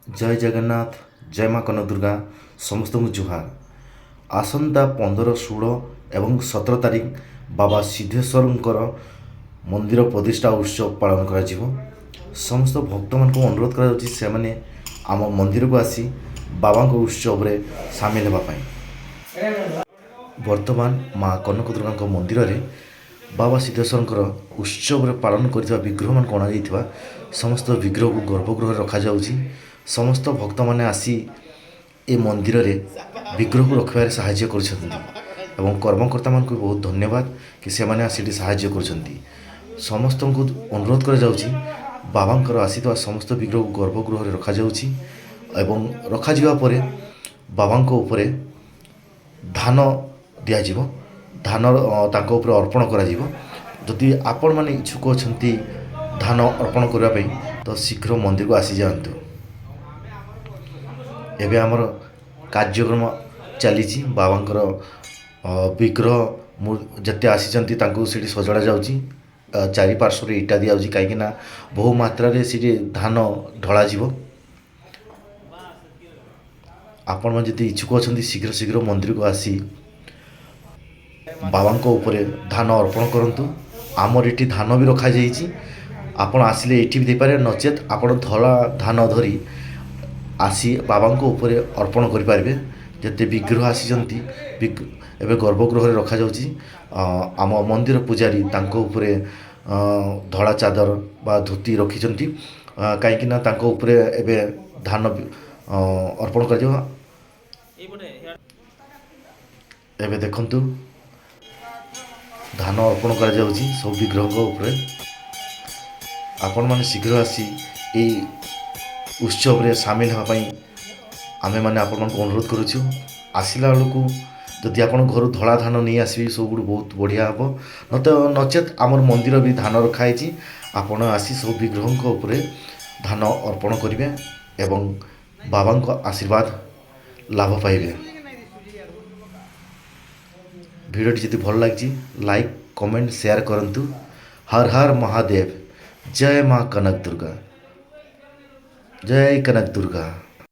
जय जगन्नाथ जय माँ कनक दुर्गा समस्त को जुहार। आसंता 15, 16 एवं 17 तारिख बाबा सिद्धेश्वर मंदिर प्रतिष्ठा उत्सव पालन करा जिवो। समस्त भक्त मान को अनुरोध करा जाउछि से माने आम मंदिर को आसी बाबा को उत्सव रे शामिल हेबा पाई। वर्तमान माँ कनक दुर्गा मंदिर रे बाबा सिद्धेश्वर उत्सव रे पालन करथिबा विग्रह मान अणा जाइथिबा समस्त विग्रह को गर्भगृह रखा जाउछि। समस्त भक्त माने आसी ए मंदिर रे विग्रह को रखबार साहाय्य करछथि एवं कर्मकर्ता मान को बहुत धन्यवाद कि से माने आसी साहाय्य करछथि। समस्त को अनुरोध कर जाउछि बाबांकर आसीथवा समस्त विग्रह को गर्भगृह रे रखा जाउछि एवं रखा जिवा परे बाबांको उपरे धान दिया जिवो। धान तांको उपरे अर्पण करा जिवो। जदि आपण माने इच्छुक अछंती धान अर्पण करबा पई तो शीघ्र मंदिर को आसी जांतु। एबे हमर कार्यक्रम चली बाबांकर विग्रह जते आसी तांको सीटी सजड़ा जाउची। चारि पार्श्व रे इटा दिया कहीं बहु मात्रा रे सीटी धान ढला जीवो। आपण मन जदि इच्छुक अछंती शीघ्र शीघ्र मंदिर को आसी बाबांको उपरे धान अर्पण करंतु। आमर एठी धान भी रखा जाइछि। आपण आसिले एठी भी दे पारे नचेत आपण धला धान धरी आसी बाबांको उपरे अर्पण करि पारबे। जते विग्रह आसीजंती एबे गर्भगृह रे रखा जाउछि। आम मंदिर पुजारी तांको उपरे धड़ा चादर बा धोती रखिजंती कहीं ना तांको उपरे एबे धान अर्पण कर दियो। एबे देखंतु धान अर्पण कर जाउछि सब विग्रह को उपरे। आपण माने शीघ्र आसी ए उत्सव रे शामिल होगा पाई आमे माने आपण को अनुरोध करूछु। आसिला बेलू जदि आपण घर धड़ा धान नहीं आसबे सब बहुत बढ़िया हम नचेत आमर मंदिर भी धान रखाई। आपण आसी सब विग्रह को उपरे धान अर्पण करेंगे एवं बाबा को आशीर्वाद लाभ पाइबे। वीडियो जदि भल लगी लाइक कमेंट शेयर करंतु। हर हर महादेव। जय माँ कनक दुर्गा। जय कनक दुर्गा।